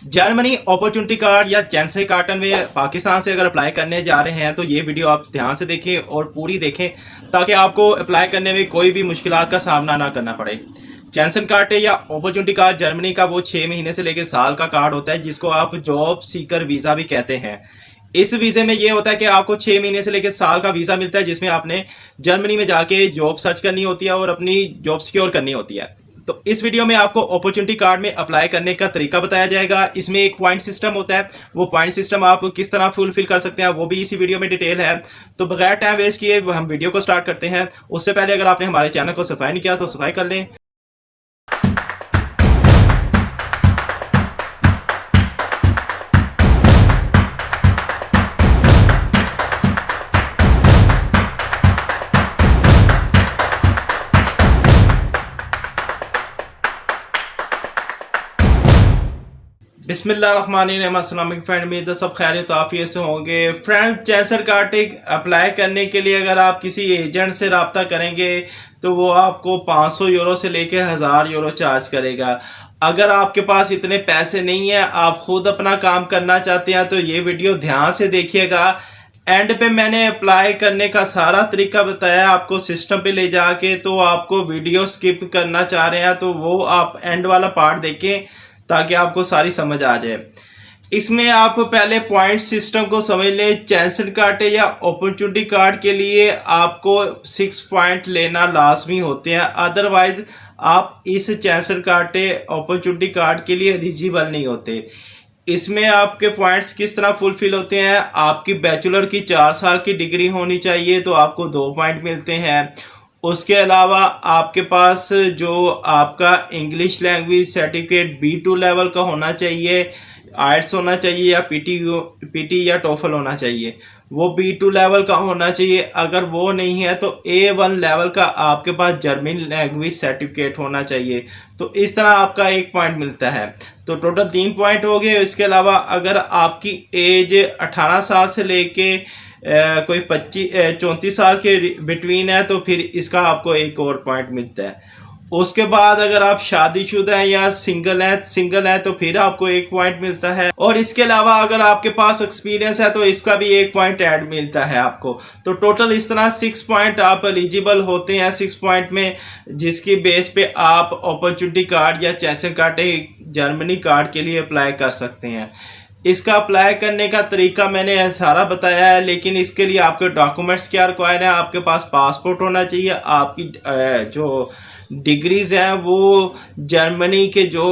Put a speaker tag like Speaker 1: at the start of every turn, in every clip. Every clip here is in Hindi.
Speaker 1: जर्मनी अपॉर्चुनिटी कार्ड या चैंसलर कार्टन में पाकिस्तान से अगर अप्लाई करने जा रहे हैं तो ये वीडियो आप ध्यान से देखें और पूरी देखें ताकि आपको अप्लाई करने में कोई भी मुश्किलात का सामना ना करना पड़े। चैंसलर कार्ड या अपॉर्चुनिटी कार्ड जर्मनी का वो 6 महीने से लेकर साल का कार्ड होता है जिसको आप जॉब सीकर वीज़ा भी कहते हैं। इस वीज़े में ये होता है कि आपको 6 महीने से लेकर साल का वीज़ा मिलता है जिसमें आपने जर्मनी में जाके जॉब सर्च करनी होती है और अपनी जॉब सिक्योर करनी होती है। तो इस वीडियो में आपको अपॉर्चुनिटी कार्ड में अप्लाई करने का तरीका बताया जाएगा। इसमें एक पॉइंट सिस्टम होता है, वो पॉइंट सिस्टम आप किस तरह फुलफिल कर सकते हैं वो भी इसी वीडियो में डिटेल है। तो बगैर टाइम वेस्ट किए हम वीडियो को स्टार्ट करते हैं। उससे पहले अगर आपने हमारे चैनल को सब्सक्राइब नहीं किया तो सब्सक्राइब कर लें। बिस्मिल्लाहिर्रहमानिर्रहीम। अस्सलाम वालेकुम फ्रेंड, उम्मीद है सब खैरियत आफियत से होंगे। फ्रेंड, चैंसलर कार्ड अप्लाई करने के लिए अगर आप किसी एजेंट से रब्ता करेंगे तो वो आपको 500 यूरो से लेकर 1000 यूरो चार्ज करेगा। अगर आपके पास इतने पैसे नहीं है, आप खुद अपना काम करना चाहते हैं तो ये वीडियो ध्यान से देखिएगा। एंड पे मैंने अप्लाई करने का सारा तरीका बताया आपको सिस्टम पे ले जाके, तो आपको वीडियो स्किप करना चाह रहे हैं तो वो आप एंड वाला पार्ट देखें ताकि आपको सारी समझ आ जाए। इसमें आप पहले पॉइंट सिस्टम को समझ लें। चैंसलर कार्ड या अपॉर्चुनिटी कार्ड के लिए आपको 6 पॉइंट लेना लाजमी होते हैं, अदरवाइज आप इस चैंसलर कार्ड अपॉर्चुनिटी कार्ड के लिए एलिजिबल नहीं होते। इसमें आपके पॉइंट्स किस तरह फुलफिल होते हैं, आपकी बैचलर की 4 साल की डिग्री होनी चाहिए तो आपको 2 पॉइंट मिलते हैं। उसके अलावा आपके पास जो आपका English language certificate B2 level का होना चाहिए, आइट्स होना चाहिए या पीटी या टोफल होना चाहिए, वो B2 लेवल का होना चाहिए। अगर वो नहीं है तो A1 लेवल का आपके पास जर्मन लैंग्वेज सर्टिफिकेट होना चाहिए। तो इस तरह आपका 1 पॉइंट मिलता है, तो टोटल 3 पॉइंट हो गए। इसके अलावा अगर आपकी एज 18 साल से लेके कोई 34 साल के बिटवीन है तो फिर इसका आपको 1 और पॉइंट मिलता है। उसके बाद अगर आप शादीशुदा हैं या सिंगल है तो फिर आपको 1 पॉइंट मिलता है। और इसके अलावा अगर आपके पास एक्सपीरियंस है तो इसका भी 1 पॉइंट ऐड मिलता है आपको। तो टोटल इस तरह 6 पॉइंट आप एलिजिबल होते हैं। 6 पॉइंट में जिसकी बेस पे आप अपॉर्चुनिटी कार्ड या चैंसलर कार्ड जर्मनी कार्ड के लिए अप्लाई कर सकते हैं। इसका अप्लाई करने का तरीका मैंने सारा बताया है, लेकिन इसके लिए आपके डॉक्यूमेंट्स क्या रिक्वायर्ड है। आपके पास पासपोर्ट होना चाहिए, आपकी जो डिग्रीज हैं वो जर्मनी के जो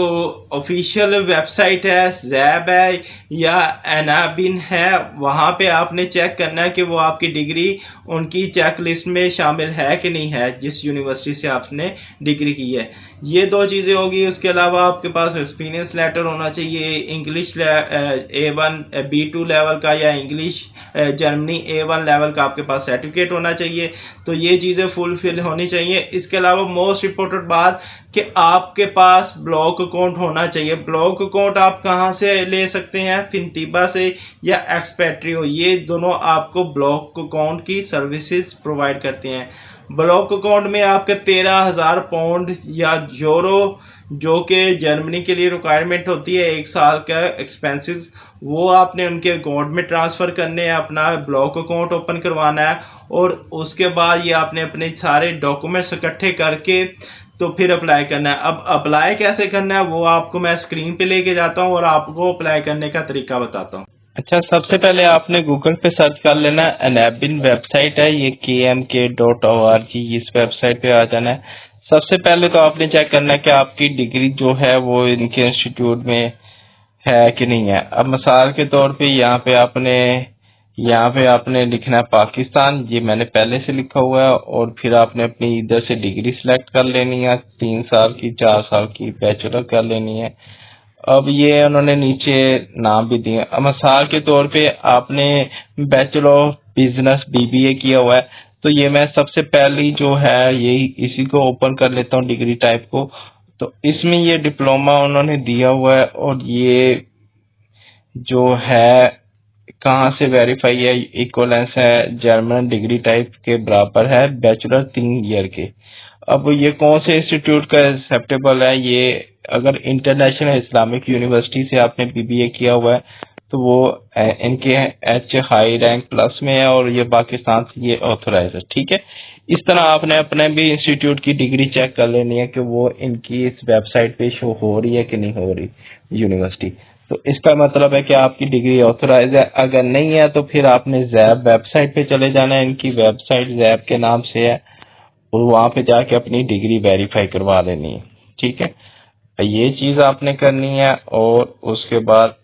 Speaker 1: ऑफिशियल वेबसाइट है, जैब है या एनाबिन है, वहाँ पे आपने चेक करना है कि वो आपकी डिग्री उनकी चेक लिस्ट में शामिल है कि नहीं है, जिस यूनिवर्सिटी से आपने डिग्री की है। ये 2 चीज़ें होगी। उसके अलावा आपके पास एक्सपीरियंस लेटर होना चाहिए, इंग्लिश A1 B2 लेवल का या इंग्लिश जर्मनी A1 लेवल का आपके पास सर्टिफिकेट होना चाहिए। तो ये चीज़ें फुलफिल होनी चाहिए। इसके अलावा मोस्ट इम्पोर्टेंट बात कि आपके पास ब्लॉक अकाउंट होना चाहिए। ब्लॉक अकाउंट आप कहाँ से ले सकते हैं, फिनतिबा से या एक्सपेट्रियो, ये दोनों आपको ब्लॉक अकाउंट की सर्विसेज प्रोवाइड करते हैं। ब्लॉक अकाउंट में आपके 13,000 पाउंड या यूरो जो कि जर्मनी के लिए रिक्वायरमेंट होती है 1 साल का एक्सपेंसेस, वो आपने उनके अकाउंट में ट्रांसफ़र करने हैं, अपना ब्लॉक अकाउंट ओपन करवाना है। और उसके बाद ये आपने अपने सारे डॉक्यूमेंट्स इकट्ठे करके तो फिर अप्लाई करना है। अब अप्लाई कैसे करना है वो आपको मैं स्क्रीन पे लेके जाता हूँ और आपको अप्लाई करने का तरीका बताता हूँ।
Speaker 2: अच्छा, सबसे पहले आपने गूगल पे सर्च कर लेना है। एनाबिन वेबसाइट है, ये kmk.org, इस वेबसाइट पे आ जाना है। सबसे पहले तो आपने चेक करना है कि आपकी डिग्री जो है वो इनके इंस्टीट्यूट में है कि नहीं है। अब मिसाल के तौर पे यहाँ पे आपने लिखना है पाकिस्तान, ये मैंने पहले से लिखा हुआ है। और फिर आपने अपनी इधर से डिग्री सिलेक्ट कर लेनी है, 3 साल की 4 साल की बैचलर कर लेनी है। अब ये उन्होंने नीचे नाम भी दिए। अब मिसाल के तौर पे आपने बैचलर ऑफ बिजनेस BBA किया हुआ है, तो ये मैं सबसे पहली जो है यही इसी को ओपन कर लेता हूँ, डिग्री टाइप को। तो इसमें ये डिप्लोमा उन्होंने दिया हुआ है और ये जो है कहाँ से वेरीफाई है, इक्वलेंस है, जर्मन डिग्री टाइप के बराबर है बैचलर 3 ईयर के। अब ये कौन से इंस्टीट्यूट का एक्सेप्टेबल है, ये अगर इंटरनेशनल इस्लामिक यूनिवर्सिटी से आपने बीबीए किया हुआ है तो वो इनके एच हाई रैंक प्लस में है और ये पाकिस्तान से ये ऑथोराइज है। ठीक है, इस तरह आपने अपने भी इंस्टीट्यूट की डिग्री चेक कर लेनी है कि वो इनकी इस वेबसाइट पे शो हो रही है कि नहीं हो रही यूनिवर्सिटी। तो इसका मतलब है कि आपकी डिग्री ऑथोराइज है। अगर नहीं है तो फिर आपने जैब वेबसाइट पे चले जाना है, इनकी वेबसाइट जैब के नाम से है, और वहां पे जाके अपनी डिग्री वेरीफाई करवा लेनी है। ठीक है, ये चीज आपने करनी है। और उसके बाद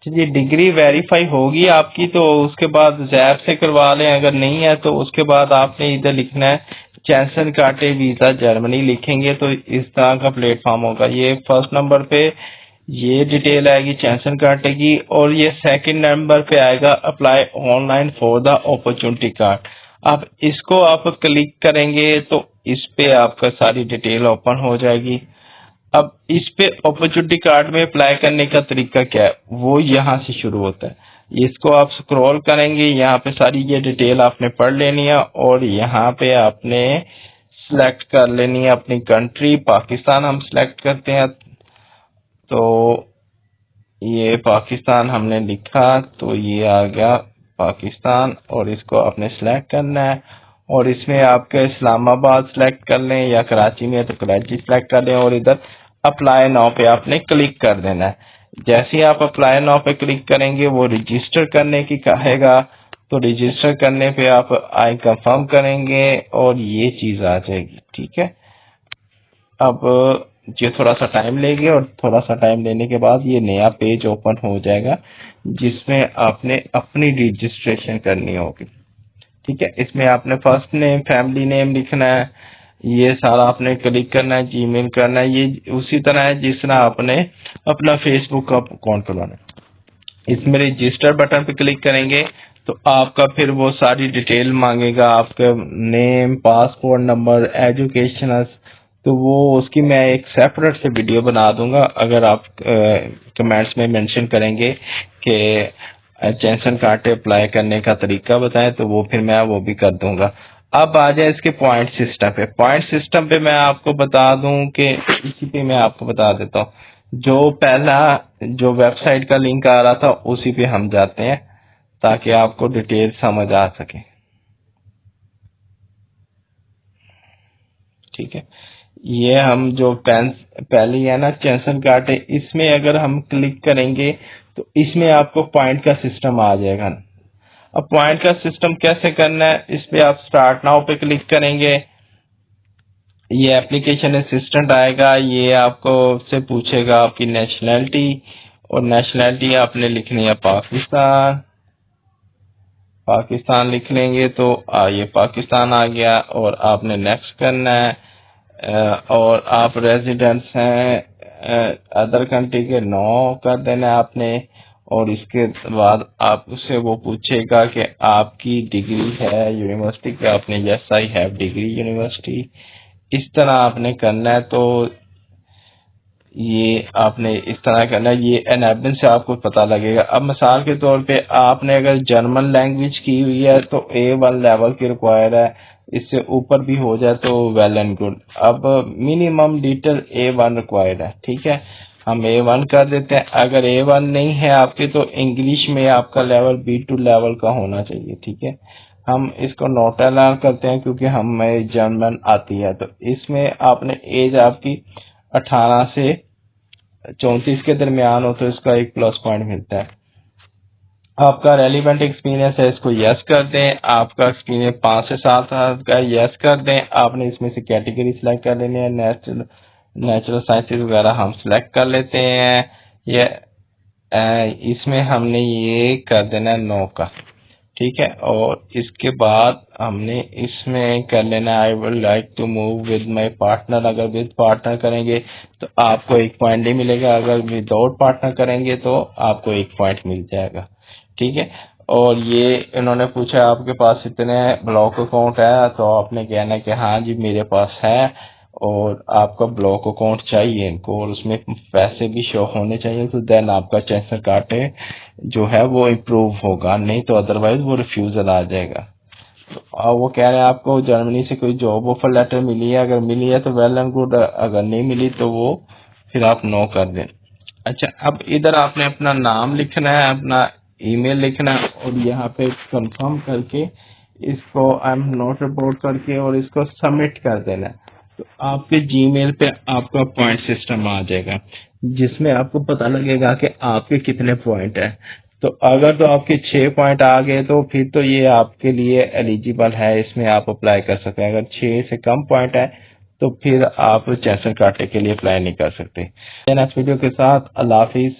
Speaker 2: चलिए डिग्री वेरीफाई होगी आपकी तो उसके बाद जैब से करवा लें। अगर नहीं है तो उसके बाद आपने इधर लिखना है चैंसन कार्टे वीजा जर्मनी, लिखेंगे तो इस तरह का प्लेटफॉर्म होगा। ये फर्स्ट नंबर पे ये डिटेल आएगी चैंसन कार्टे की, और ये सेकंड नंबर पे आएगा apply online for the opportunity card. अब इसको आप क्लिक करेंगे तो इस पे आपका सारी डिटेल ओपन हो जाएगी। अब इस पे अपॉर्चुनिटी कार्ड में अप्लाई करने का तरीका क्या है, वो यहाँ से शुरू होता है। इसको आप स्क्रॉल करेंगे, यहाँ पे सारी ये डिटेल आपने पढ़ लेनी है, और यहाँ पे आपने सिलेक्ट कर लेनी है अपनी कंट्री। पाकिस्तान हम सिलेक्ट करते हैं, तो ये पाकिस्तान हमने लिखा तो ये आ गया पाकिस्तान, और इसको आपने सिलेक्ट करना है। और इसमें आपके इस्लामाबाद सिलेक्ट कर लें, या कराची में है तो कराची सिलेक्ट कर लें, और इधर अप्लाई नाउ पे आपने क्लिक कर देना है। जैसे ही आप अप्लाई नाउ पे क्लिक करेंगे वो रजिस्टर करने की कहेगा, तो रजिस्टर करने पे आप आई कंफर्म करेंगे और ये चीज आ जाएगी। ठीक है, अब ये थोड़ा सा टाइम लेगी, और थोड़ा सा टाइम लेने के बाद ये नया पेज ओपन हो जाएगा जिसमें आपने अपनी रजिस्ट्रेशन करनी होगी। ठीक है, इसमें आपने फर्स्ट नेम फैमिली नेम लिखना है, ये सारा आपने क्लिक करना है, जीमेल करना है। ये उसी तरह है जिस तरह आपने अपना फेसबुक का अकाउंट खुलवाना है। इसमें रजिस्टर बटन पे क्लिक करेंगे तो आपका फिर वो सारी डिटेल मांगेगा, आपका नेम, पासपोर्ट नंबर, एजुकेशन। तो वो उसकी मैं एक सेपरेट से वीडियो बना दूंगा। अगर आप कमेंट्स में मेंशन करेंगे कि चैंसन कार्ड अप्लाई करने का तरीका बताएं तो वो फिर मैं वो भी कर दूंगा। अब आ जाए इसके पॉइंट सिस्टम पे। पॉइंट सिस्टम पे मैं आपको बता दूं कि इसी पे मैं आपको बता देता हूँ। जो पहला जो वेबसाइट का लिंक आ रहा था उसी पे हम जाते हैं ताकि आपको डिटेल समझ आ सके। ठीक है, ये हम जो पहले है ना चैंसन कार्ड है, इसमें अगर हम क्लिक करेंगे तो इसमें आपको पॉइंट का सिस्टम आ जाएगा। अब पॉइंट का सिस्टम कैसे करना है, इस पे आप स्टार्ट नाउ पे क्लिक करेंगे, ये एप्लीकेशन असिस्टेंट आएगा, ये आपको से पूछेगा आपकी नेशनैलिटी, और नेशनैलिटी आपने लिखनी है पाकिस्तान। पाकिस्तान लिख लेंगे तो ये पाकिस्तान आ गया, और आपने नेक्स्ट करना है। और आप रेजिडेंट्स हैं अदर कंट्री के, नो कर देना है आपने। और इसके बाद आपसे वो पूछेगा कि आपकी डिग्री है यूनिवर्सिटी की, आपने yes I have degree university, इस तरह आपने करना है। तो ये आपने इस तरह करना है, ये एनेबल से आपको पता लगेगा। अब मिसाल के तौर पे आपने अगर जर्मन लैंग्वेज की हुई है तो A1 लेवल की रिक्वायर है, इससे ऊपर भी हो जाए तो वेल एंड गुड। अब मिनिमम डिटेल A1 रिक्वायर्ड है। ठीक है, हम A1 कर देते हैं। अगर A1 नहीं है आपके तो इंग्लिश में आपका लेवल B2 लेवल का होना चाहिए। ठीक है, हम इसको नोट अलाउ करते हैं क्योंकि हमें जर्मन आती है। तो इसमें आपने एज आपकी 18 से 34 के दरमियान हो तो इसका एक प्लस पॉइंट मिलता है। आपका रेलिवेंट एक्सपीरियंस है, इसको यस कर दें। आपका एक्सपीरियंस 5 से 7 साल का, यस कर दें। आपने इसमें से कैटेगरी सिलेक्ट कर लेनी है, नेचुरल साइंसेज वगैरह हम सिलेक्ट कर लेते हैं। ये इसमें हमने ये कर देना है नो का। ठीक है, और इसके बाद हमने इसमें कर लेना I would like to move with my partner. अगर विद पार्टनर करेंगे तो आपको 1 पॉइंट नहीं मिलेगा, अगर विदाउट पार्टनर करेंगे तो आपको 1 पॉइंट मिल जाएगा। ठीक है, और ये इन्होंने पूछा आपके पास इतने ब्लॉक अकाउंट है, तो आपने कहना कि हाँ जी मेरे पास है, और आपका ब्लॉक अकाउंट चाहिए इनको और उसमें पैसे भी शो होने चाहिए, तो देन आपका चैंसर कार्टे जो है वो इम्प्रूव होगा, नहीं तो अदरवाइज वो रिफ्यूजल आ जाएगा। तो वो कह रहे हैं आपको जर्मनी से कोई जॉब ऑफर लेटर मिली है, अगर मिली है तो वेल एंड गुड, अगर नहीं मिली तो वो फिर आप नो कर दें। अच्छा, अब इधर आपने अपना नाम लिखना है, अपना ईमेल लिखना है और यहाँ पे कंफर्म करके इसको आई एम नॉट रिपोर्ट करके और इसको सबमिट कर देना है। तो आपके जीमेल पे आपका पॉइंट सिस्टम आ जाएगा जिसमें आपको पता लगेगा कि आपके कितने पॉइंट है। तो अगर तो आपके 6 पॉइंट आ गए तो फिर तो ये आपके लिए एलिजिबल है, इसमें आप अप्लाई कर सकते हैं। अगर 6 से कम पॉइंट है तो फिर आप चैंसर कार्टे के लिए अप्लाई नहीं कर सकते। नेक्स्ट वीडियो के साथ अल्लाह हाफिज।